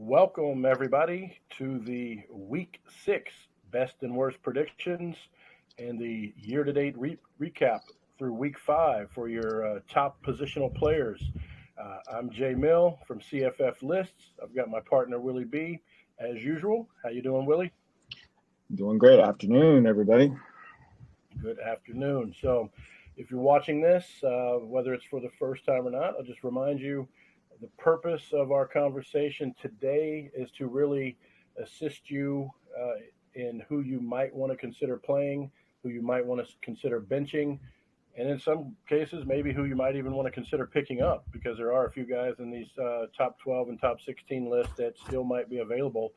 Welcome, everybody, to the Week 6 Best and Worst Predictions and the year to date recap through Week 5 for your top positional players. I'm Jay Mill from CFF Lists. I've got my partner, Willie B, as usual. How you doing, Willie? Doing great. Afternoon, everybody. Good afternoon. So, if you're watching this, whether it's for the first time or not, I'll just remind you the purpose of our conversation today is to really assist you in who you might want to consider playing, who you might want to consider benching, and in some cases, maybe who you might even want to consider picking up because there are a few guys in these top 12 and top 16 lists that still might be available,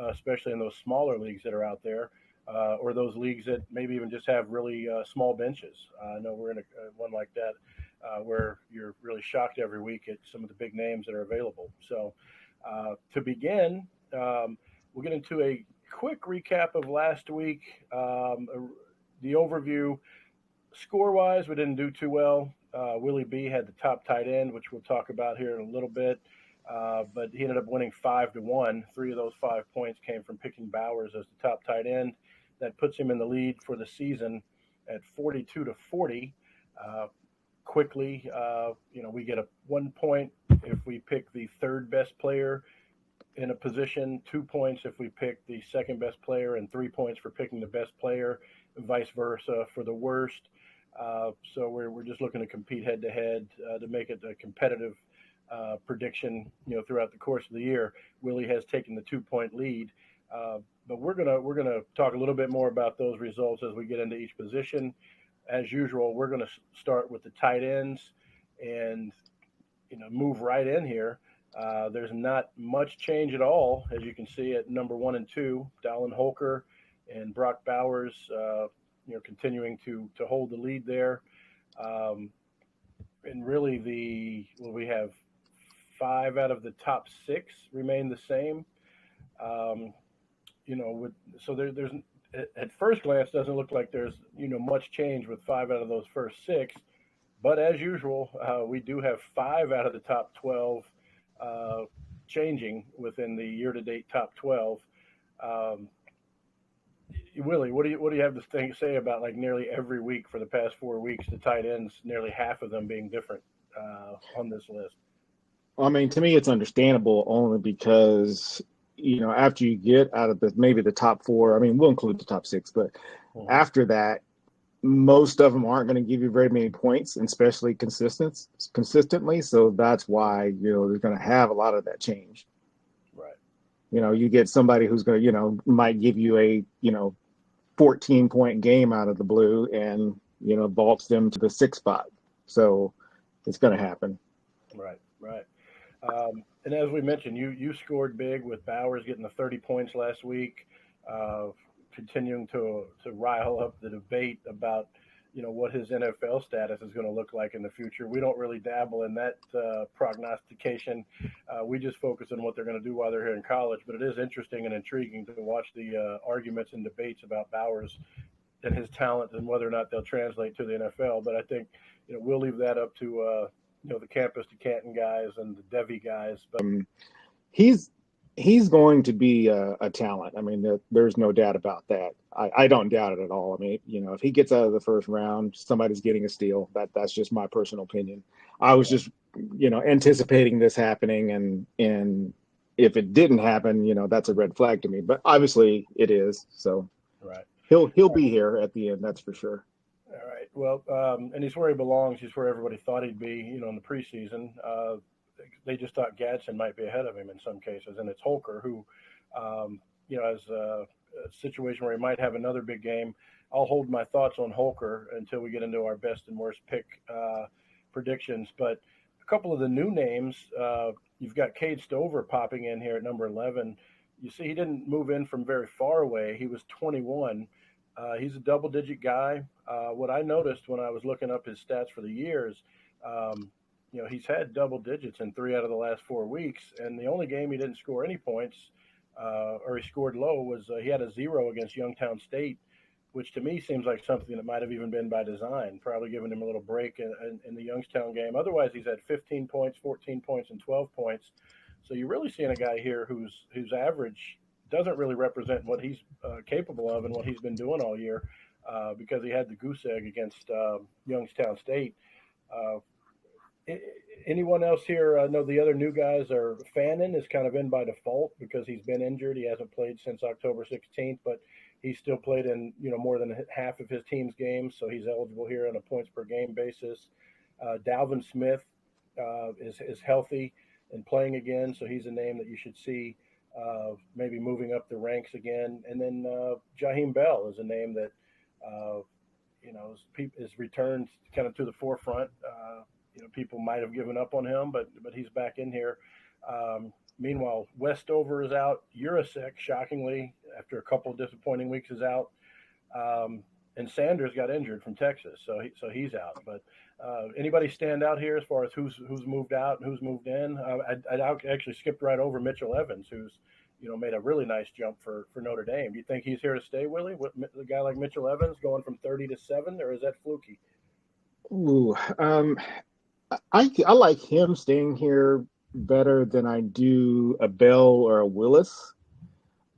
especially in those smaller leagues that are out there. Or those leagues that maybe even just have really small benches. I know we're in one like that where you're really shocked every week at some of the big names that are available. So, to begin, we'll get into a quick recap of last week. The overview, score wise, we didn't do too well. Willie B had the top tight end, which we'll talk about here in a little bit. But he ended up winning 5-1. Three of those 5 points came from picking Bowers as the top tight end. That puts him in the lead for the season at 42-40. Quickly, we get a 1 point if we pick the third best player in a position, 2 points if we pick the second best player, and 3 points for picking the best player, and vice versa for the worst. So we're just looking to compete head to head to make it a competitive prediction, throughout the course of the year. Willie has taken the 2 point lead, but we're gonna talk a little bit more about those results as we get into each position. As usual, we're gonna start with the tight ends and move right in here. There's not much change at all, as you can see at number 1 and 2, Dallin Holker and Brock Bowers. Continuing to hold the lead there. And really, we have 5 out of the top 6 remain the same. So there's at first glance doesn't look like there's much change with 5 out of those first 6, but as usual, we do have 5 out of the top 12 changing within the year-to-date top 12. Willie, what do you have to say about like nearly every week for the past 4 weeks, the tight ends, nearly half of them being different on this list? I mean, to me, it's understandable only because, after you get out of maybe the top four, I mean, we'll include the top six, but after that, most of them aren't going to give you very many points, and especially consistently. So that's why, they're going to have a lot of that change. Right. You get somebody who's going to, might give you a, 14-point game out of the blue and, vaults them to the 6th spot. So it's going to happen. Right. And as we mentioned, you scored big with Bowers getting the 30 points last week, continuing to rile up the debate about what his NFL status is going to look like in the future. We don't really dabble in that prognostication. We just focus on what they're going to do while they're here in college. But it is interesting and intriguing to watch the arguments and debates about Bowers and his talent and whether or not they'll translate to the NFL. But I think we'll leave that up to the Campus to Canton guys and the Devi guys. But he's going to be a talent. I mean, there's no doubt about that. I don't doubt it at all. I mean, if he gets out of the first round, somebody's getting a steal. That's just my personal opinion. I was just, anticipating this happening, and if it didn't happen, that's a red flag to me. But obviously, it is. So right, he'll be here at the end. That's for sure. All right. Well, and he's where he belongs. He's where everybody thought he'd be, in the preseason. They just thought Gadsden might be ahead of him in some cases, and it's Holker who, has a situation where he might have another big game. I'll hold my thoughts on Holker until we get into our best and worst pick predictions. But a couple of the new names, you've got Cade Stover popping in here at number 11. You see, he didn't move in from very far away. He was 21. He's a double-digit guy. What I noticed when I was looking up his stats for the years, he's had double digits in 3 out of the last 4 weeks, and the only game he didn't score any points, or he scored low, was he had a 0 against Youngstown State, which to me seems like something that might have even been by design, probably giving him a little break in the Youngstown game. Otherwise, he's had 15 points, 14 points, and 12 points. So you're really seeing a guy here whose average doesn't really represent what he's capable of and what he's been doing all year, because he had the goose egg against Youngstown State. Uh, Anyone else here? I know the other new guys are Fannin is kind of in by default because he's been injured. He hasn't played since October 16th, but he's still played in more than half of his team's games, so he's eligible here on a points per game basis. Dalvin Smith is healthy and playing again, so he's a name that you should see maybe moving up the ranks again. And then Jaheim Bell is a name that is returned kind of to the forefront. People might have given up on him, but he's back in here. Meanwhile, Westover is out. Urasek, shockingly, after a couple of disappointing weeks, is out. And Sanders got injured from Texas, so he's out. But anybody stand out here as far as who's moved out and who's moved in? I actually skipped right over Mitchell Evans, who's made a really nice jump for Notre Dame. Do you think he's here to stay, Willie? A guy like Mitchell Evans going from 30 to 7, or is that fluky? Ooh, I like him staying here better than I do a Bell or a Willis.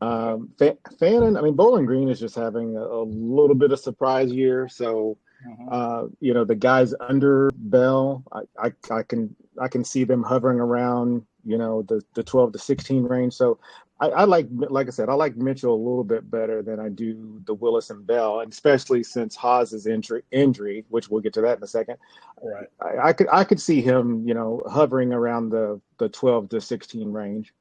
Fannin, I mean, Bowling Green is just having a little bit of surprise year. So, the guys under Bell, I can see them hovering around, the 12 to 16 range. So I like I said, I like Mitchell a little bit better than I do the Willis and Bell, and especially since Haas's injury, which we'll get to that in a second. Right. I could see him, hovering around the 12 to 16 range.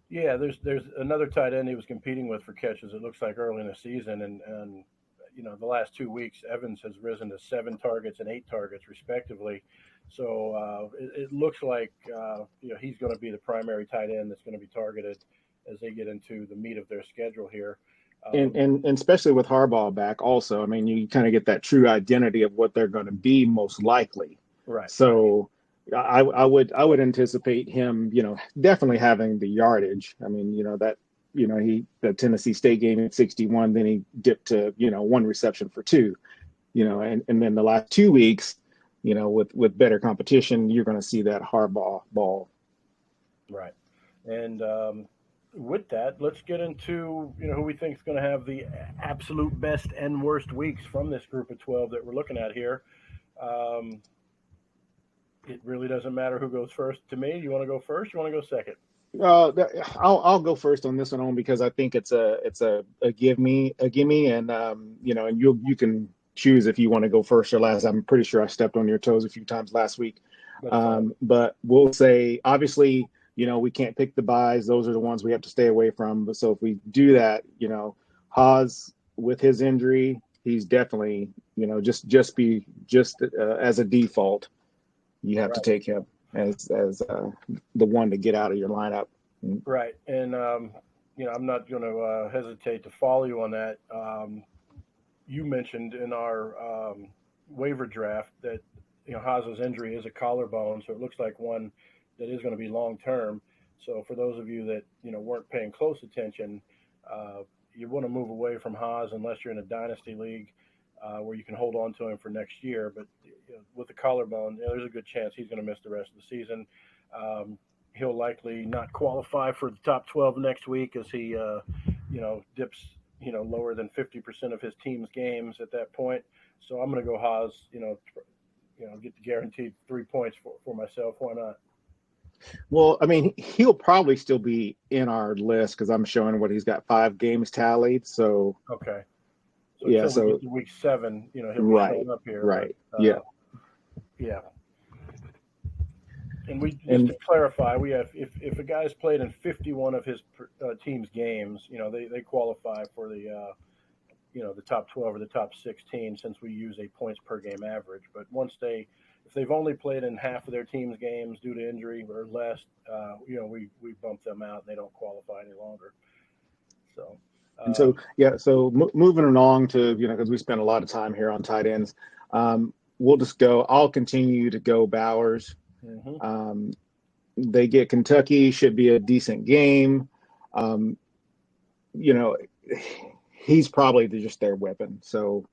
Yeah, there's another tight end he was competing with for catches. It looks like early in the season, and the last 2 weeks, Evans has risen to 7 targets and 8 targets respectively. So it looks like he's going to be the primary tight end that's going to be targeted as they get into the meat of their schedule here. And especially with Harbaugh back, also, I mean, you kind of get that true identity of what they're going to be most likely. Right. So I would anticipate him, definitely having the yardage. I mean, the Tennessee State game at 61, then he dipped to 1 reception for 2, and then the last 2 weeks, with better competition, you're going to see that Harbaugh ball. Right. And with that, let's get into who we think is going to have the absolute best and worst weeks from this group of 12 that we're looking at here. It really doesn't matter who goes first to me. You want to go first? You want to go second? I'll go first on this one on because I think it's a gimme, and and you can choose if you want to go first or last. I'm pretty sure I stepped on your toes a few times last week, but we'll say obviously we can't pick the buys; those are the ones we have to stay away from. But so if we do that, Haas with his injury, he's definitely just as a default, you have to take him as the one to get out of your lineup. Right. And, I'm not going to hesitate to follow you on that. You mentioned in our waiver draft that, Haas's injury is a collarbone, so it looks like one that is going to be long-term. So for those of you that, weren't paying close attention, you want to move away from Haas unless you're in a dynasty league where you can hold on to him for next year. But with the collarbone, there's a good chance he's going to miss the rest of the season. He'll likely not qualify for the top 12 next week as he, dips, lower than 50% of his team's games at that point. So I'm going to go Haas, get the guaranteed 3 points for myself. Why not? Well, I mean, he'll probably still be in our list because I'm showing what he's got 5 games tallied. So okay. So yeah, until we get to week 7, he'll be showing up here. Right. But, yeah. And to clarify, we have if a guy's played in 51 of his team's games, they qualify for the the top 12 or the top 16 since we use a points per game average. But if they've only played in half of their team's games due to injury or less, we bump them out and they don't qualify any longer. So. Moving along to because we spent a lot of time here on tight ends, we'll just go. I'll continue to go Bowers. Mm-hmm. They get Kentucky, should be a decent game. He's probably just their weapon. So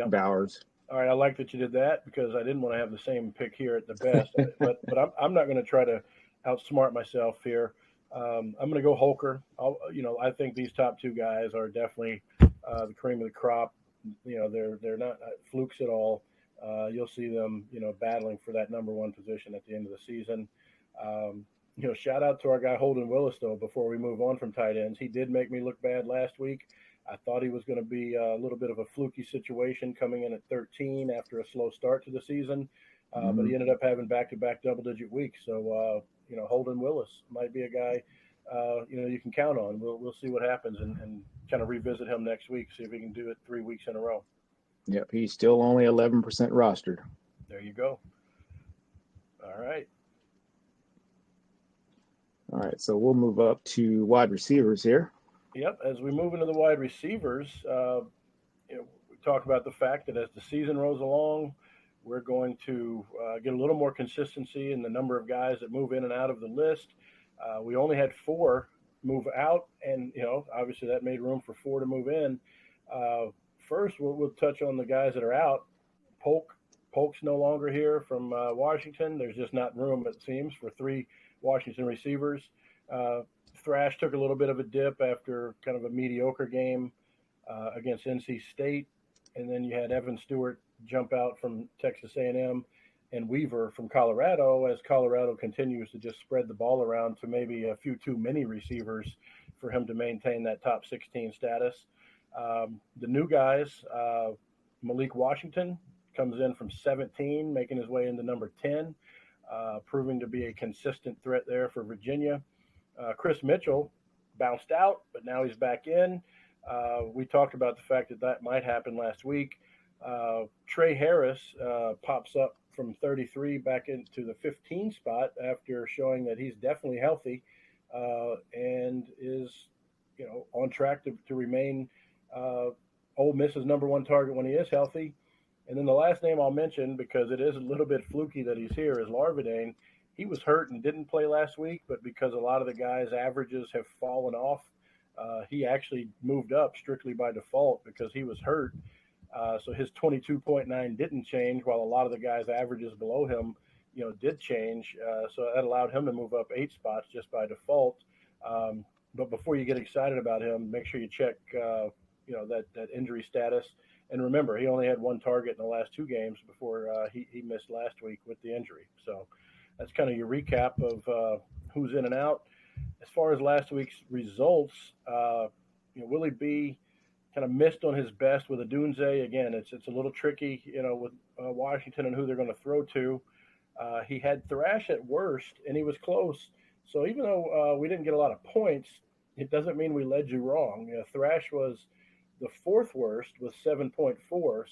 Bowers. All right, I like that you did that because I didn't want to have the same pick here at the best, but I'm not going to try to outsmart myself here. I'm going to go Holker. I think these top two guys are definitely the cream of the crop. They're not flukes at all. You'll see them, battling for that number one position at the end of the season. Shout out to our guy Holden Willis though. Before we move on from tight ends, he did make me look bad last week. I thought he was going to be a little bit of a fluky situation coming in at 13 after a slow start to the season, but he ended up having back-to-back double-digit weeks. So Holden Willis might be a guy you can count on. We'll see what happens and kind of revisit him next week, see if he can do it 3 weeks in a row. Yep, he's still only 11% rostered. There you go. All right. All right, so we'll move up to wide receivers here. Yep, as we move into the wide receivers, we talk about the fact that as the season rolls along, we're going to get a little more consistency in the number of guys that move in and out of the list. We only had 4 move out, and obviously that made room for 4 to move in. First, we'll touch on the guys that are out. Polk's no longer here from Washington. There's just not room, it seems, for 3 Washington receivers. Thrash took a little bit of a dip after kind of a mediocre game against NC State, and then you had Evan Stewart jump out from Texas A&M and Weaver from Colorado as Colorado continues to just spread the ball around to maybe a few too many receivers for him to maintain that top 16 status. The new guys, Malik Washington comes in from 17, making his way into number 10, proving to be a consistent threat there for Virginia. Chris Mitchell bounced out, but now he's back in. We talked about the fact that might happen last week. Trey Harris pops up from 33 back into the 15 spot after showing that he's definitely healthy and is, on track to remain Ole Miss's number one target when he is healthy. And then the last name I'll mention, because it is a little bit fluky that he's here, is Larvadain. He was hurt and didn't play last week, but because a lot of the guys' averages have fallen off, he actually moved up strictly by default because he was hurt. So his 22.9 didn't change, while a lot of the guys' averages below him, did change. So that allowed him to move up 8 spots just by default. But before you get excited about him, make sure you check, that injury status. And remember, he only had 1 target in the last 2 games before he missed last week with the injury. So that's kind of your recap of who's in and out. As far as last week's results, Willie B kind of missed on his best with Odunze. Again, it's a little tricky, with Washington and who they're going to throw to. He had Thrash at worst, and he was close. So even though we didn't get a lot of points, it doesn't mean we led you wrong. Thrash was the 4th worst with 7.4.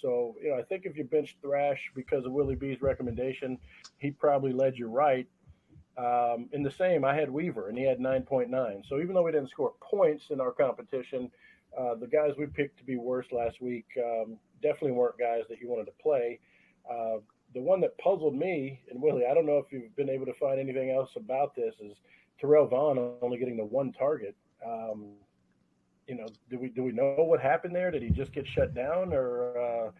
So, I think if you benched Thrash because of Willie B's recommendation, he probably led you right. In the same, I had Weaver, and he had 9.9. So even though we didn't score points in our competition, the guys we picked to be worse last week definitely weren't guys that you wanted to play. The one that puzzled me, and Willie, I don't know if you've been able to find anything else about this, is Terrell Vaughn only getting the 1 target. Do we know what happened there? Did he just get shut down, or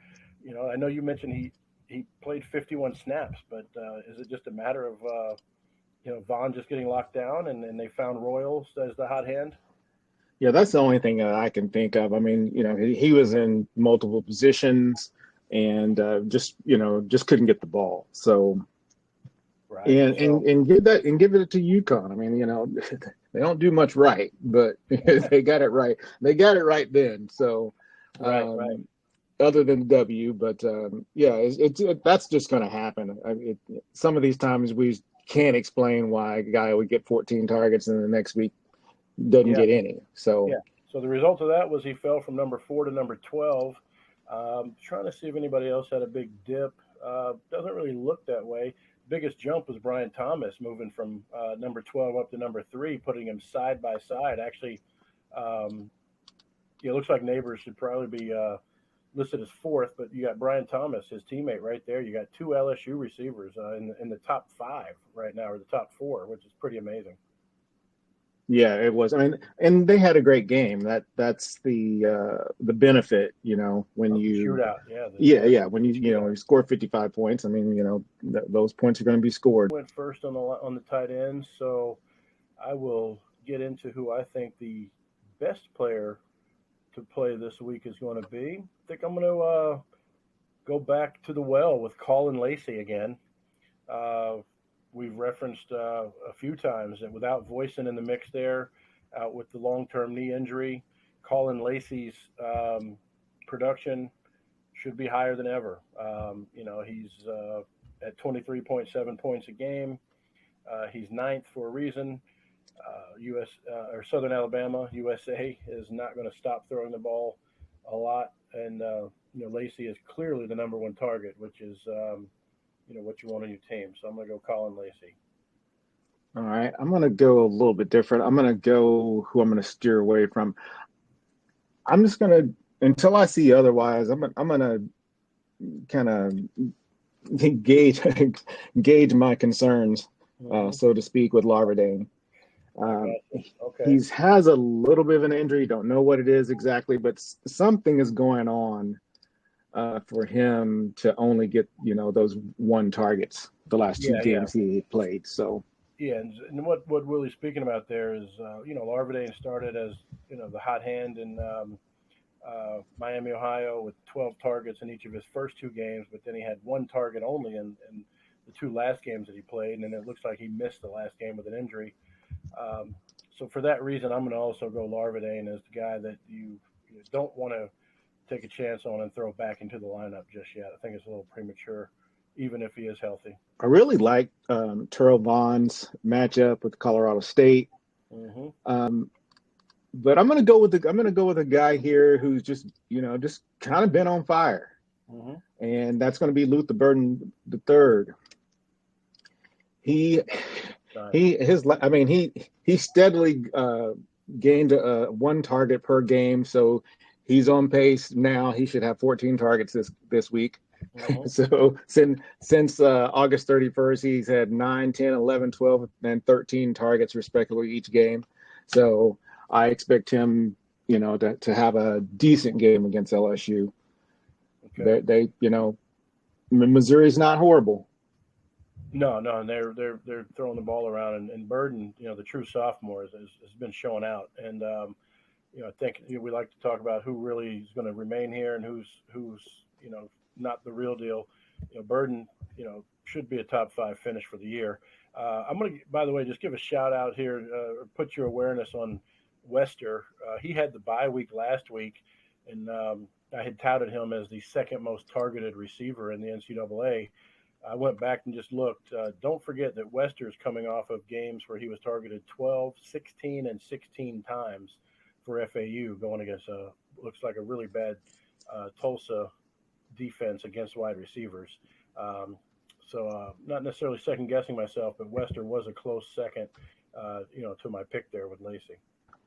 I know you mentioned he played 51 snaps, but is it just a matter of Vaughn just getting locked down and they found Royals as the hot hand? Yeah, that's the only thing that I can think of. I mean, he was in multiple positions and just couldn't get the ball. So, right. And give it to UConn. I mean, they don't do much right, but they got it right. They got it right then. So, right. Other than the W, but that's just going to happen. Some of these times we can't explain why a guy would get 14 targets and the next week doesn't get any. So So the result of that was he fell from number 4 to number 12. Trying to see if anybody else had a big dip. Doesn't really look that way. Biggest jump was Brian Thomas moving from number 12 up to number 3, putting him side by side. Actually, it looks like Neighbors should probably be listed as 4th, but you got Brian Thomas, his teammate, right there. You got 2 LSU receivers in the top 5 right now, or the top 4, which is pretty amazing. Yeah, it was. I mean, and they had a great game. That's the benefit, when Of the you shootout. Yeah, yeah, when shootout. you score 55 points, I mean, those points are going to be scored. Went first on the tight ends, so I will get into who I think the best player to play this week is going to be. I think I'm going to go back to the well with Colin Lacey again. Uh, we've referenced a few times that without Voisin in the mix there, out with the long-term knee injury, Colin Lacey's production should be higher than ever. He's at 23.7 points a game. He's ninth for a reason. U.S. Or Southern Alabama, USA, is not going to stop throwing the ball a lot, and Lacey is clearly the number one target, which is what you want on your team. So I'm going to go Colin Lacey. All right, I'm going to go a little bit different. I'm going to go who I'm going to steer away from. I'm just going to, until I see otherwise, I'm going to kind of gauge gauge my concerns, Mm-hmm. so to speak, with Larvadain. I Um, got you. Okay. he's has a little bit of an injury. Don't know what it is exactly, but something is going on for him to only get those one targets the last two Yeah, yeah. games he played. So Yeah, and what Willie's speaking about there is, Larvadain started as, the hot hand in Miami, Ohio, with 12 targets in each of his first two games, but then he had one target only in the two last games that he played, and it looks like he missed the last game with an injury. Um, so for that reason, I'm going to also go Larvadain as the guy that you don't want to take a chance on and throw back into the lineup just yet. I think it's a little premature, even if he is healthy. I really like Terrell Vaughn's matchup with Colorado State. Mm-hmm. Um, but I'm gonna go with a guy here who's just kind of been on fire, Mm-hmm. and that's going to be Luther Burden the third. He Nice. he steadily gained one target per game, so he's on pace now. He should have 14 targets this week. Mm-hmm. So since August 31st, he's had 9, 10, 11, 12, and 13 targets respectively each game. So I expect him, to have a decent game against LSU. Okay. Missouri's not horrible. No, no, and they're throwing the ball around, and Burden, the true sophomore, has been showing out, and I think we like to talk about who really is going to remain here and who's not the real deal. Burden, should be a top five finish for the year. I'm going to, by the way, just give a shout out here, put your awareness on Wester. He had the bye week last week, and I had touted him as the second most targeted receiver in the NCAA. I went back and just looked. Don't forget that Wester's coming off of games where he was targeted 12, 16, and 16 times for FAU, going against looks like a really bad Tulsa defense against wide receivers. Um, not necessarily second guessing myself, but Wester was a close second, to my pick there with Lacey.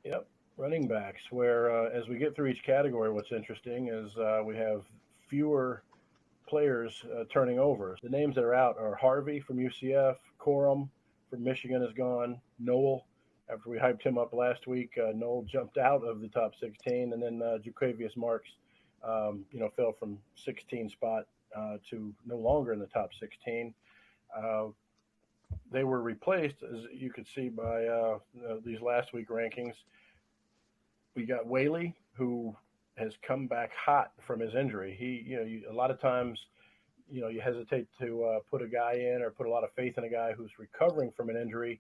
Yep. Running backs, where as we get through each category, what's interesting is we have fewer players turning over. The names that are out are Harvey from UCF, Corum from Michigan is gone, Noel. After we hyped him up last week, Noel jumped out of the top 16, and then Jaquavius Marks, fell from 16 spot to no longer in the top 16. Uh, they were replaced, as you could see by these last week rankings. We got Whaley, who has come back hot from his injury. A lot of times, you hesitate to put a guy in or put a lot of faith in a guy who's recovering from an injury.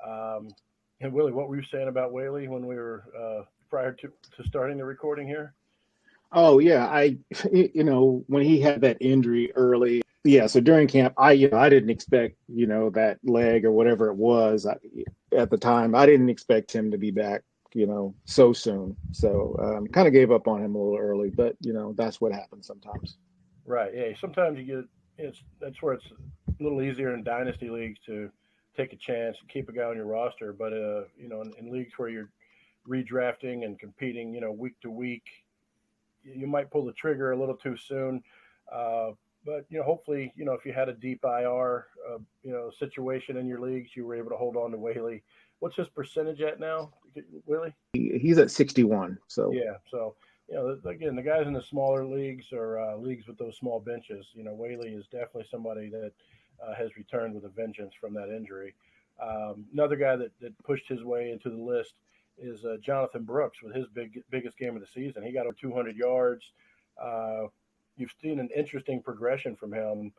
Um, and Willie, what were you saying about Whaley when we were prior to starting the recording here? Oh yeah, when he had that injury early, yeah. So during camp, I didn't expect that leg or whatever it was at the time. I didn't expect him to be back, so soon. So kind of gave up on him a little early, but that's what happens sometimes. Right. Yeah. Sometimes you get that's where it's a little easier in dynasty leagues to take a chance and keep a guy on your roster. But in leagues where you're redrafting and competing, week to week, you might pull the trigger a little too soon. Uh, but hopefully, if you had a deep IR, situation in your leagues, you were able to hold on to Whaley What's his percentage at now, Willie? He's at 61. So Yeah. So, again, the guys in the smaller leagues or leagues with those small benches, Whaley is definitely somebody that has returned with a vengeance from that injury. Another guy that pushed his way into the list is Jonathan Brooks with his biggest game of the season. He got over 200 yards. Uh, you've seen an interesting progression from him.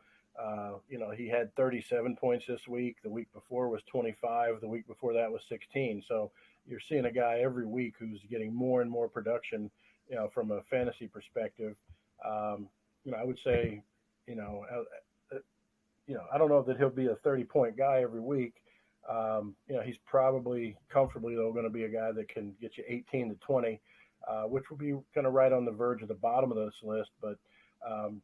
He had 37 points this week. The week before was 25. The week before that was 16. So you're seeing a guy every week who's getting more and more production, from a fantasy perspective. I would say, you know, I don't know that he'll be a 30-point guy every week. He's probably comfortably though going to be a guy that can get you 18 to 20, which will be kind of right on the verge of the bottom of this list. But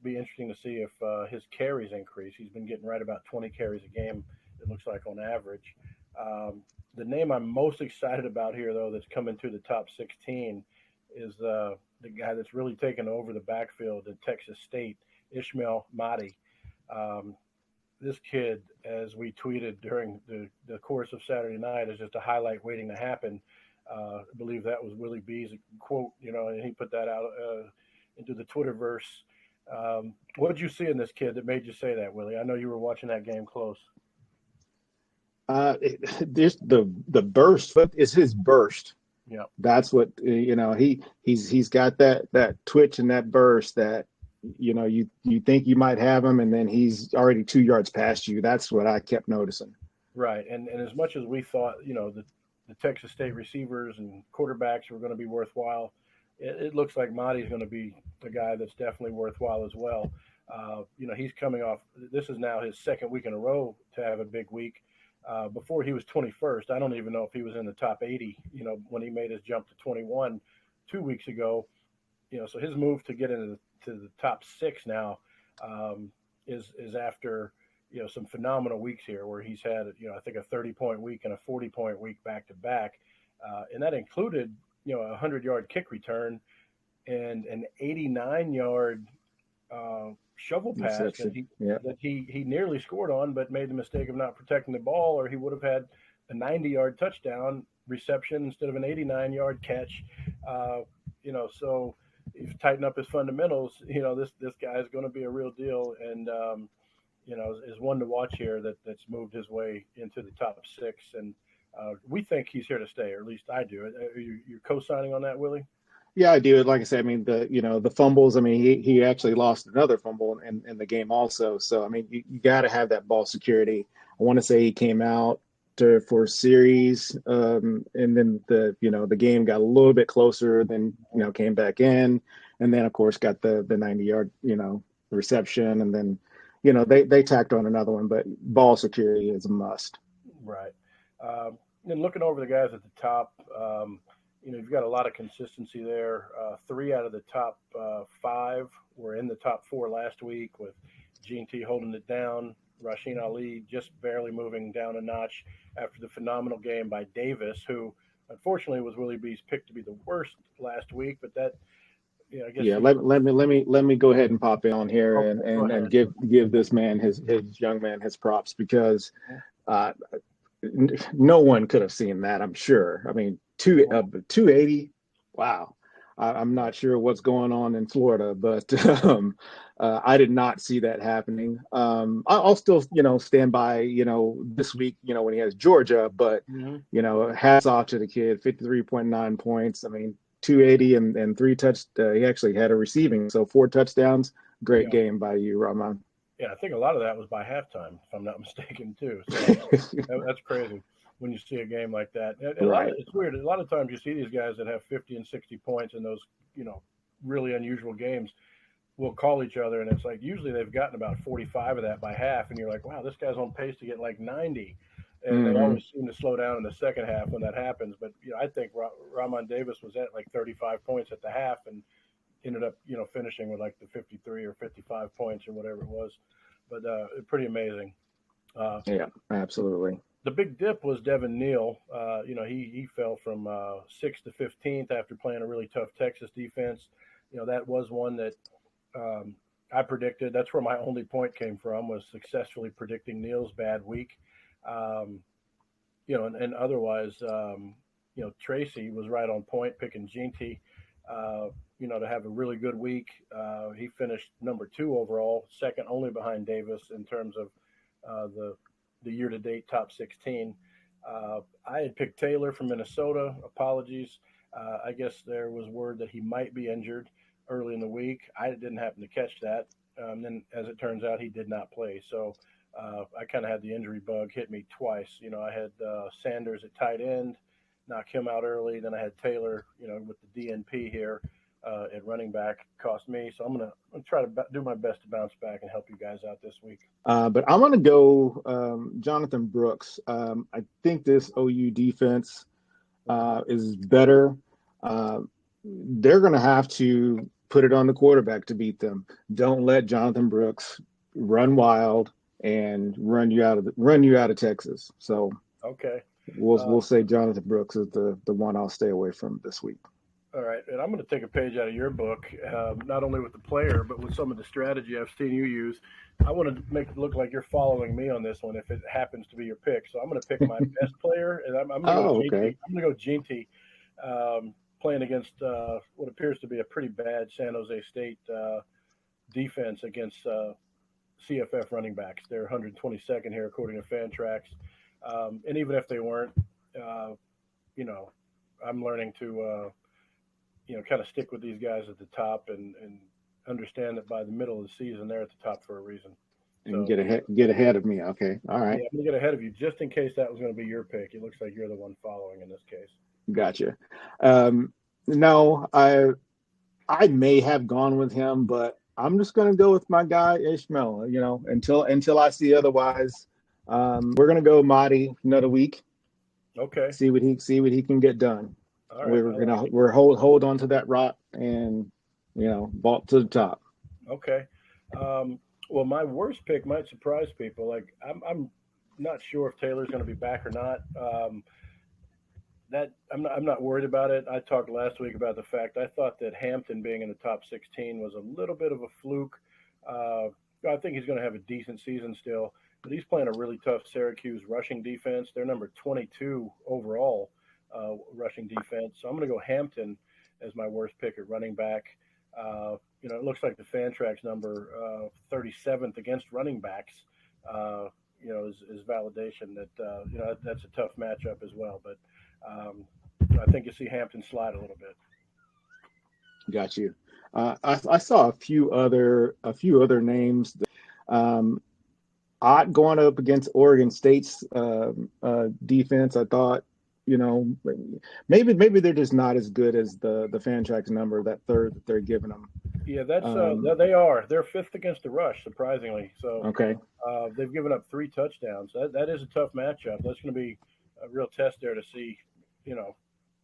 be interesting to see if his carries increase. He's been getting right about 20 carries a game. It looks like on average. The name I'm most excited about here, though, that's coming through the top 16 is the guy that's really taken over the backfield at Texas State, Ishmael Mahdi. Um, this kid, as we tweeted during the course of Saturday night, is just a highlight waiting to happen. I believe that was Willie B's quote, and he put that out into the Twitterverse. What did you see in this kid that made you say that, Willie? I know you were watching that game close. There's the burst. What is his burst? Yeah. That's what he's got that twitch and that burst that you think you might have him, and then he's already 2 yards past you. That's what I kept noticing. Right, and as much as we thought, the Texas State receivers and quarterbacks were going to be worthwhile, it looks like Mahdi's going to be the guy that's definitely worthwhile as well. He's coming off. This is now his second week in a row to have a big week. Before he was 21st, I don't even know if he was in the top 80. When he made his jump to 21 2 weeks ago. So his move to get into the top six now is after some phenomenal weeks here where he's had I think a 30-point week and a 40-point week back to back, and that included a 100-yard kick return and an 89-yard shovel pass that he nearly scored on, but made the mistake of not protecting the ball, or he would have had a 90-yard touchdown reception instead of an 89-yard catch. So if you tighten up his fundamentals, this guy is going to be a real deal, and is one to watch here that's moved his way into the top six, and we think he's here to stay, or at least I do. Are you co-signing on that, Willie? Yeah, I do. Like I said, I mean the fumbles. I mean he actually lost another fumble in the game also. So I mean you got to have that ball security. I want to say he came out for a series, and then the game got a little bit closer. Then came back in, and then of course got the 90-yard reception, and then they tacked on another one. But ball security is a must. Right. And looking over the guys at the top. You've got a lot of consistency there. 3 out of the top 5 were in the top 4 last week, with Gene T holding it down. Rasheen Ali just barely moving down a notch after the phenomenal game by Davis, who unfortunately was Willie B's pick to be the worst last week. But that, I guess. Yeah, let me go ahead and pop in on here and give this man his young man his props, because no one could have seen that, I'm sure. I mean, 280. Wow. I'm not sure what's going on in Florida, but I did not see that happening. I'll still, stand by, this week, when he has Georgia, but, hats off to the kid, 53.9 points. I mean, 280 and 3 he actually had a receiving. So 4 touchdowns. Great game by you, Rahman. Yeah, I think a lot of that was by halftime, if I'm not mistaken, too. So that's crazy when you see a game like that. Right. It's weird. A lot of times you see these guys that have 50 and 60 points in those, really unusual games will call each other, and it's like usually they've gotten about 45 of that by half, and you're like, wow, this guy's on pace to get like 90. And they always seem to slow down in the second half when that happens. But, I think Rahman Davis was at like 35 points at the half and ended up, finishing with like the 53 or 55 points or whatever it was. But pretty amazing. Yeah, absolutely. The big dip was Devin Neal. He fell from 6th to 15th after playing a really tough Texas defense. That was one that I predicted. That's where my only point came from, was successfully predicting Neal's bad week. and otherwise, Tracy was right on point picking Ginty, to have a really good week. He finished number two overall, second only behind Davis in terms of the year to date top 16. I had picked Taylor from Minnesota. Apologies. I guess there was word that he might be injured early in the week. I didn't happen to catch that. Then, as it turns out, he did not play. So I kind of had the injury bug hit me twice. I had Sanders at tight end, knock him out early. Then I had Taylor, with the DNP here at running back, cost me. So I'm gonna try to do my best to bounce back and help you guys out this week. But I'm going to go Jonathan Brooks. I think this OU defense is better. They're going to have to put it on the quarterback to beat them. Don't let Jonathan Brooks run wild and run you out of Texas. So okay, we'll say Jonathan Brooks is the one I'll stay away from this week. All right, and I'm going to take a page out of your book, not only with the player, but with some of the strategy I've seen you use. I want to make it look like you're following me on this one if it happens to be your pick. So I'm going to pick my best player, and I'm going to go Ginty. I'm going to go Ginty, playing against what appears to be a pretty bad San Jose State defense against CFF running backs. They're 122nd here, according to Fantrax. And even if they weren't, I'm learning to kind of stick with these guys at the top and understand that by the middle of the season, they're at the top for a reason. And get ahead of me. Okay. All right. Yeah, I'm going to get ahead of you just in case that was going to be your pick. It looks like you're the one following in this case. Gotcha. No, I may have gone with him, but I'm just going to go with my guy, Ishmael, until I see otherwise. We're going to go Mahdi another week. Okay. See what he can get done. All right, we're hold on to that rock and vault to the top. Okay. Well, my worst pick might surprise people. Like I'm not sure if Taylor's going to be back or not. That I'm not worried about it. I talked last week about the fact I thought that Hampton being in the top 16 was a little bit of a fluke. I think he's going to have a decent season still, but he's playing a really tough Syracuse rushing defense. They're number 22 overall. Rushing defense. So I'm going to go Hampton as my worst pick at running back. It looks like the Fantrax number 37th against running backs, is validation that, that's a tough matchup as well. But I think you see Hampton slide a little bit. Got you. I saw a few other names. Going up against Oregon State's defense, I thought, maybe they're just not as good as the Fantrax number, that third that they're giving them. Yeah, that's they are. They're fifth against the rush, surprisingly. So okay, they've given up 3 touchdowns. That is a tough matchup. That's going to be a real test there to see,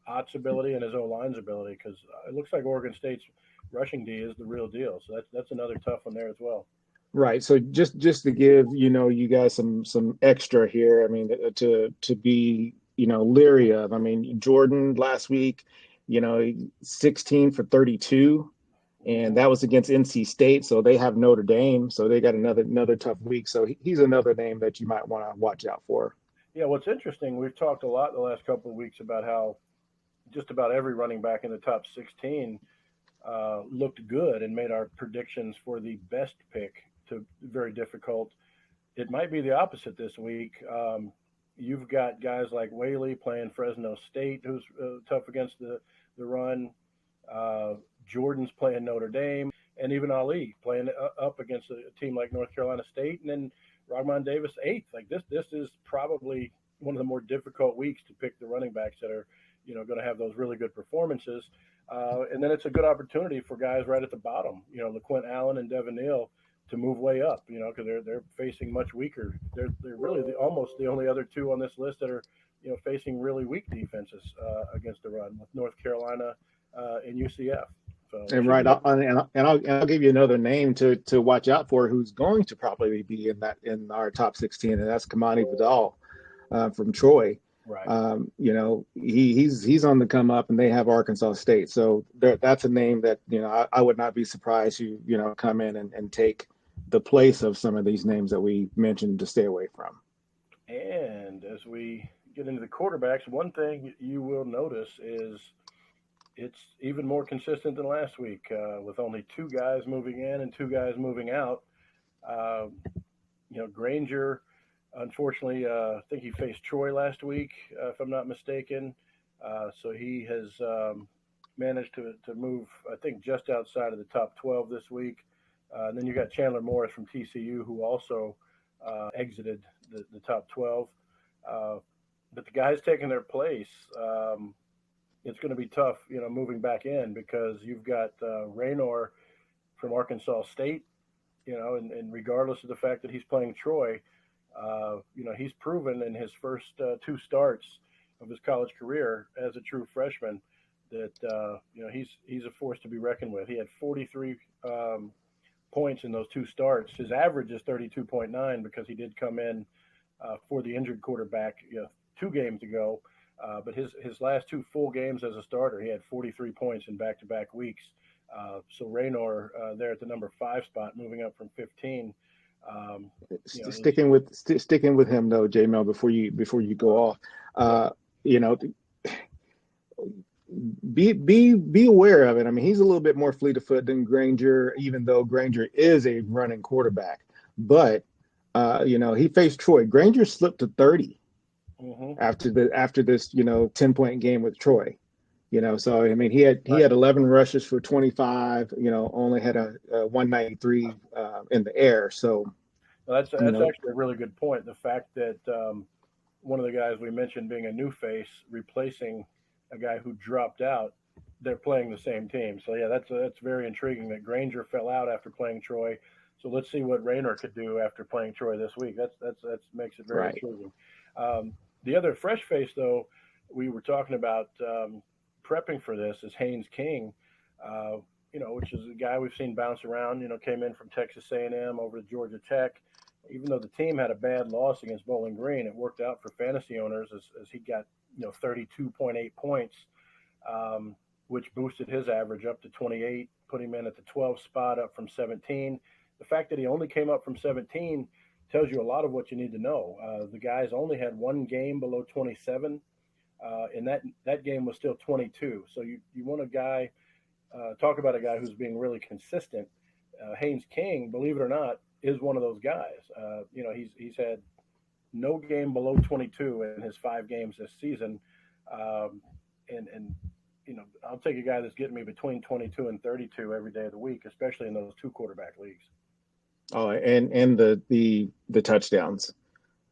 Ott's ability and his O-line's ability, because it looks like Oregon State's rushing D is the real deal. So that's another tough one there as well. Right. So just to give you guys some extra here. I mean, to be leery of. I mean, Jordan last week, 16 for 32, and that was against NC State. So they have Notre Dame, so they got another tough week. So he's another name that you might want to watch out for. Yeah, what's interesting, we've talked a lot the last couple of weeks about how just about every running back in the top 16 looked good and made our predictions for the best pick to very difficult. It might be the opposite this week. You've got guys like Whaley playing Fresno State, who's tough against the run. Jordan's playing Notre Dame, and even Ali playing up against a team like North Carolina State, and then Rahman Davis 8th. Like this is probably one of the more difficult weeks to pick the running backs that are, going to have those really good performances. And then it's a good opportunity for guys right at the bottom, LaQuint Allen and Devin Neal, to move way up, because they're facing much weaker. They're really almost the only other two on this list that are, facing really weak defenses against the run, with North Carolina and UCF. So, and right, I'll give you another name to watch out for, who's going to probably be in our top 16, and that's Kamani Vidal from Troy. Right. He's on the come up, and they have Arkansas State. So that's a name that I would not be surprised to come in and take the place of some of these names that we mentioned to stay away from. And as we get into the quarterbacks, one thing you will notice is it's even more consistent than last week, with only two guys moving in and two guys moving out. Uh, Granger, unfortunately, I think he faced Troy last week, if I'm not mistaken. So he has managed to move, I think, just outside of the top 12 this week. And then you got Chandler Morris from TCU, who also exited the top 12. Uh, but the guys taking their place, it's going to be tough, moving back in because you've got Raynor from Arkansas State, and regardless of the fact that he's playing Troy, he's proven in his first two starts of his college career as a true freshman that he's a force to be reckoned with. He had 43 points in those two starts. His average is 32.9 because he did come in for the injured quarterback 2 games ago. But his last two full games as a starter, he had 43 points in back-to-back weeks. So Raynor there at the number 5 spot, moving up from 15. Sticking with him though, J Mel, before you go off, you know, be aware of it. I mean, he's a little bit more fleet of foot than Granger, even though Granger is a running quarterback. But he faced Troy. Granger slipped to 30 after this 10-point game with Troy. So I mean, he had 11 rushes for 25. Only had a 193 in the air. So that's actually a really good point. The fact that one of the guys we mentioned being a new face replacing a guy who dropped out, they're playing the same team. So yeah, that's very intriguing that Granger fell out after playing Troy. So let's see what Raynor could do after playing Troy this week. That makes it very intriguing. The other fresh face, though, we were talking about prepping for this is Haynes King, which is a guy we've seen bounce around. Came in from Texas A&M over to Georgia Tech. Even though the team had a bad loss against Bowling Green, it worked out for fantasy owners as he got 32.8 points, which boosted his average up to 28, put him in at the 12th spot, up from 17. The fact that he only came up from 17 tells you a lot of what you need to know. The guys only had one game below 27, and that game was still 22. So you want a guy, talk about a guy who's being really consistent. Haynes King, believe it or not, is one of those guys. He's had no game below 22 in his 5 games this season, and I'll take a guy that's getting me between 22 and 32 every day of the week, especially in those 2 quarterback leagues. Oh, and the touchdowns.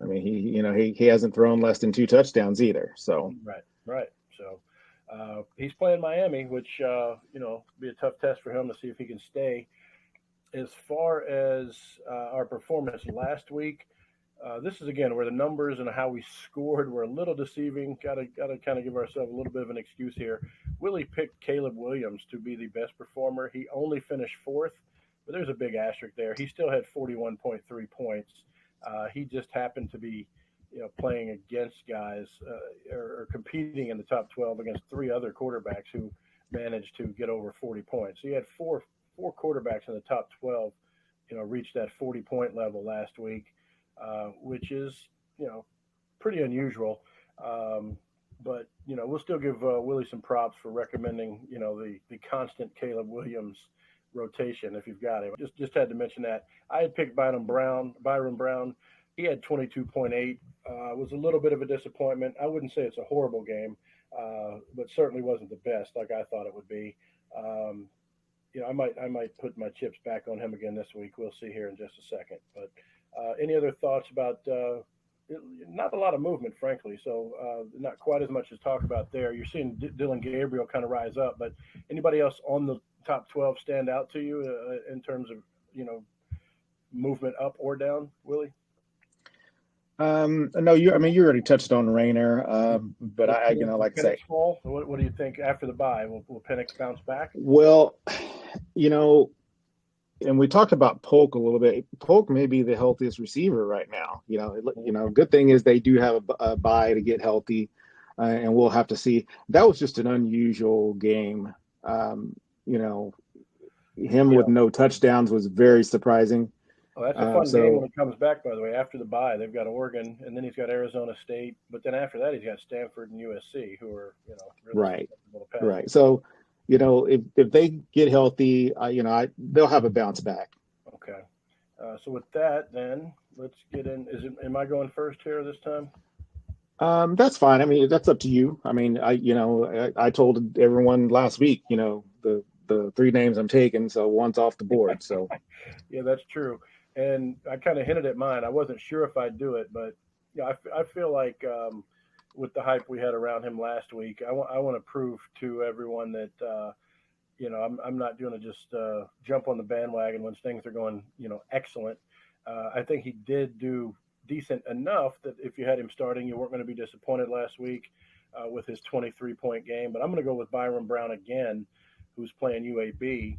I mean, he hasn't thrown less than 2 touchdowns either. So right. So he's playing Miami, which be a tough test for him to see if he can stay. As far as our performance last week, this is again where the numbers and how we scored were a little deceiving. Got to kind of give ourselves a little bit of an excuse here. Willie picked Caleb Williams to be the best performer. He only finished 4th. But there's a big asterisk there. He still had 41.3 points. He just happened to be, playing against guys or competing in the top 12 against 3 other quarterbacks who managed to get over 40 points. So you had four quarterbacks in the top 12, reach that 40-point level last week, which is, pretty unusual. But we'll still give Willie some props for recommending, the constant Caleb Williams rotation if you've got him. Just had to mention that. I had picked Byron Brown. He had 22.8. Was a little bit of a disappointment. I wouldn't say it's a horrible game, but certainly wasn't the best like I thought it would be. I might put my chips back on him again this week. We'll see here in just a second. But any other thoughts about? Not a lot of movement, frankly. So not quite as much as talk about there. You're seeing Dylan Gabriel kind of rise up, but anybody else on the top 12 stand out to you in terms of movement up or down, Willie? No, you already touched on Raynor, but I like I say, what do you think after the bye? Will Penix bounce back? Well, and we talked about Polk a little bit. Polk may be the healthiest receiver right now. Good thing is they do have a bye to get healthy, and we'll have to see. That was just an unusual game. Him with no touchdowns was very surprising. Oh, that's a fun game when So he comes back. By the way, after the bye, they've got Oregon, and then he's got Arizona State. But then after that, he's got Stanford and USC, who are really right, susceptible to pass. right. So if they get healthy, they'll have a bounce back. Okay. So with that, then let's get in. Am I going first here this time? That's fine. I mean, that's up to you. I mean, I told everyone last week, the three names I'm taking, so one's off the board. So Yeah, that's true. And I kind of hinted at mine. I wasn't sure if I'd do it, but yeah, I feel like with the hype we had around him last week, I want to prove to everyone that I'm not going to just jump on the bandwagon when things are going excellent. I think he did do decent enough that if you had him starting, you weren't going to be disappointed last week with his 23-point game. But I'm going to go with Byron Brown again, who's playing UAB,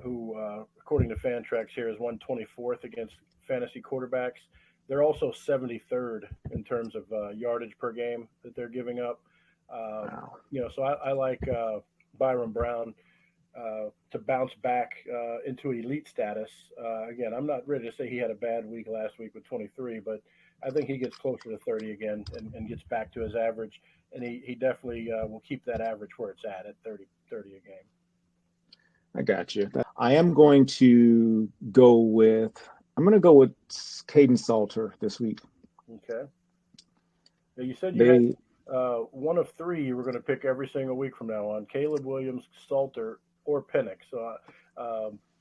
who, according to Fantrax here, is 124th against fantasy quarterbacks. They're also 73rd in terms of yardage per game that they're giving up. wow. So I like Byron Brown to bounce back into elite status. Again, I'm not ready to say he had a bad week last week with 23, but I think he gets closer to 30 again and gets back to his average. And he definitely will keep that average where it's at 30 a game. I got you. I am going to go with Caden Salter this week. Okay. Now you said you had They one of three you were going to pick every single week from now on: Caleb Williams, Salter, or Penix. So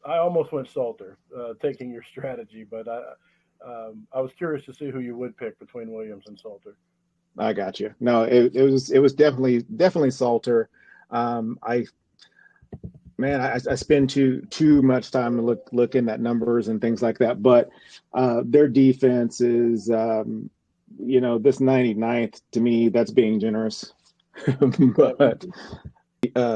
I almost went Salter, taking your strategy, but I was curious to see who you would pick between Williams and Salter. I got you. No, it was definitely Salter. I man, I spend too much time looking at numbers and things like that. But their defense is, this 99th to me, that's being generous. But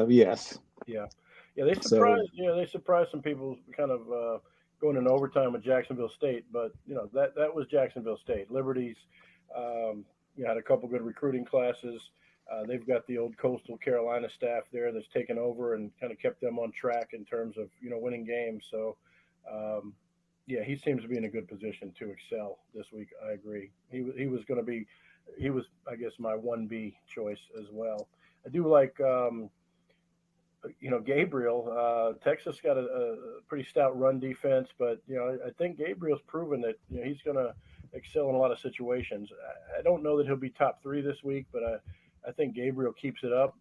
yes. Yeah, yeah, they So surprised. They surprised some people, kind of going in overtime with Jacksonville State. But that was Jacksonville State. Liberty's had a couple good recruiting classes. They've got the old Coastal Carolina staff there that's taken over and kind of kept them on track in terms of winning games. So he seems to be in a good position to excel this week. I agree. He was going to be, I guess, my 1B choice as well. I do like Gabriel. Texas got a pretty stout run defense, but I think Gabriel's proven that he's going to excel in a lot of situations. I don't know that he'll be top 3 this week, but I think Gabriel keeps it up.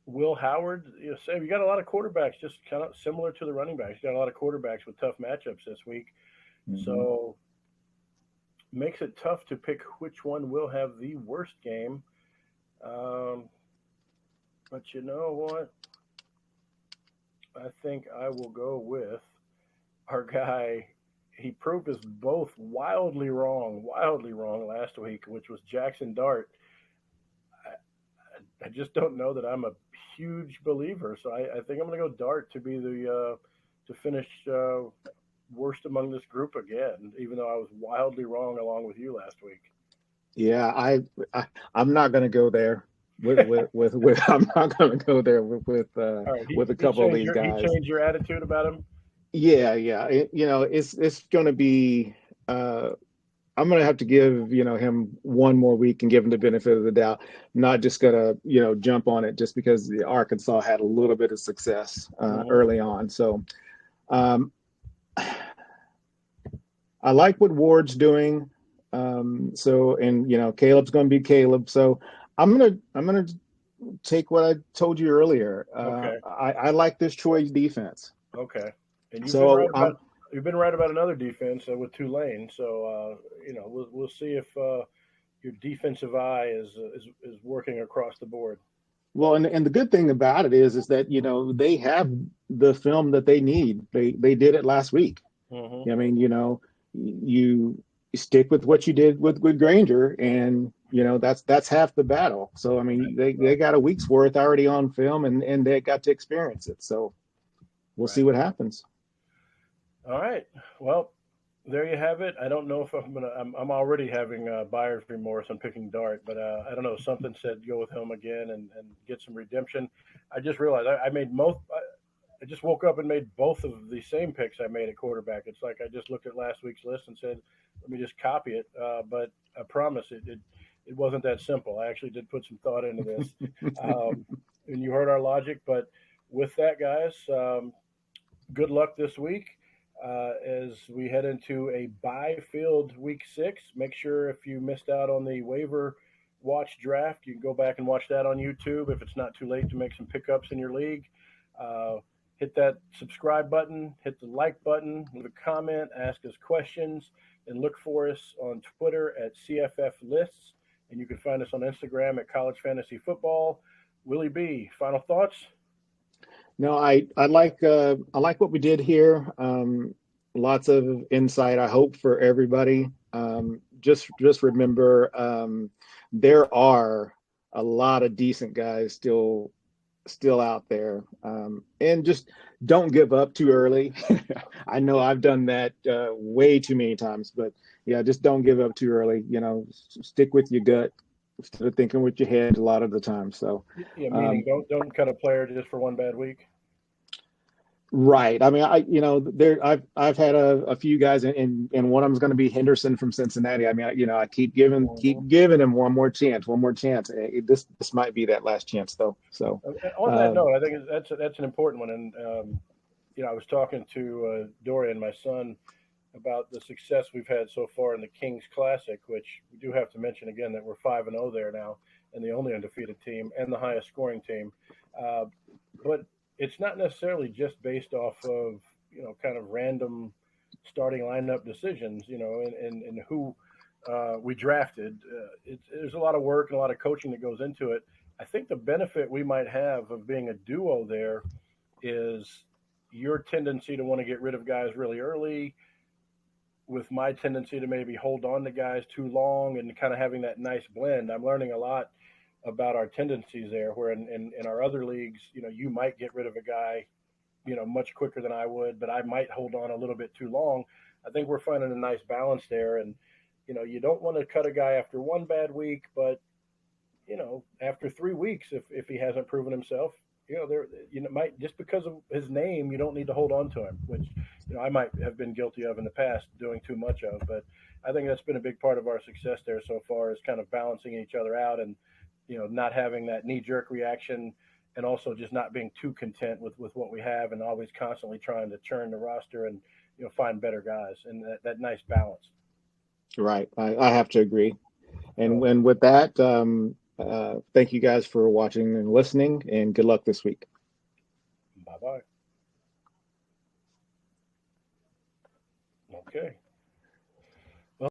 Will Howard, Sam, you got a lot of quarterbacks just kind of similar to the running backs. You got a lot of quarterbacks with tough matchups this week. mm-hmm. So makes it tough to pick which one will have the worst game. But you know what? I think I will go with our guy. He proved us both wildly wrong last week, which was Jackson Dart. I just don't know that I'm a huge believer, so I think I'm going to go Dart to be to finish worst among this group again, even though I was wildly wrong along with you last week. Yeah, I'm not going to go there with I'm not going to go there with a couple of these guys. You changed your attitude about him? Yeah. It's going to be. I'm going to have to give him one more week and give him the benefit of the doubt. I'm not just going to jump on it just because the Arkansas had a little bit of success early on. So I like what Ward's doing. Caleb's going to be Caleb. So I'm gonna take what I told you earlier. Okay. I like this Troy defense. Okay. And you've been right about another defense with Tulane. So we'll see if your defensive eye is working across the board. Well, and the good thing about it is that they have the film that they need. They did it last week. Mm-hmm. I mean, you stick with what you did with Granger, and that's half the battle. So I mean, they got a week's worth already on film, and they got to experience it. So we'll see what happens. All right. Well, there you have it. I don't know if I'm already having buyer's remorse on picking Dart, but I don't know. Something said go with him again and get some redemption. I just realized I made most. I just woke up and made both of the same picks I made at quarterback. It's like I just looked at last week's list and said, let me just copy it. But I promise it wasn't that simple. I actually did put some thought into this. And you heard our logic. But with that, guys, good luck this week as we head into a bye filled week 6. Make sure if you missed out on the waiver watch draft, you can go back and watch that on YouTube if it's not too late to make some pickups in your league. Hit that subscribe button, hit the like button, leave a comment, ask us questions, and look for us on Twitter at CFF Lists. And you can find us on Instagram at College Fantasy Football. Willie B, final thoughts? No, I like what we did here. Lots of insight, I hope, for everybody. Just remember, there are a lot of decent guys still out there, and just don't give up too early. I know I've done that way too many times, but yeah, just don't give up too early. Stick with your gut instead of thinking with your head a lot of the time. So yeah, meaning don't cut a player just for one bad week. Right. I mean, I've had a few guys, and one of them's going to be Henderson from Cincinnati. I mean, I keep giving him one more chance. This might be that last chance, though. So on that note, I think that's an important one. And I was talking to Dorian, my son, about the success we've had so far in the Kings Classic, which we do have to mention again that we're 5-0 there now, and the only undefeated team and the highest scoring team. But it's not necessarily just based off of, kind of random starting lineup decisions, and who we drafted. There's a lot of work and a lot of coaching that goes into it. I think the benefit we might have of being a duo there is your tendency to want to get rid of guys really early, with my tendency to maybe hold on to guys too long and kind of having that nice blend. I'm learning a lot about our tendencies there, where in our other leagues, you might get rid of a guy, much quicker than I would, but I might hold on a little bit too long. I think we're finding a nice balance there. And, you don't want to cut a guy after one bad week, but, after 3 weeks, if he hasn't proven himself, might, just because of his name, you don't need to hold on to him, which, I might have been guilty of in the past, doing too much of. But I think that's been a big part of our success there so far, is kind of balancing each other out and, not having that knee-jerk reaction, and also just not being too content with what we have, and always constantly trying to churn the roster and, find better guys, and that nice balance. Right. I have to agree. And with that, thank you guys for watching and listening, and good luck this week. Bye-bye. Okay.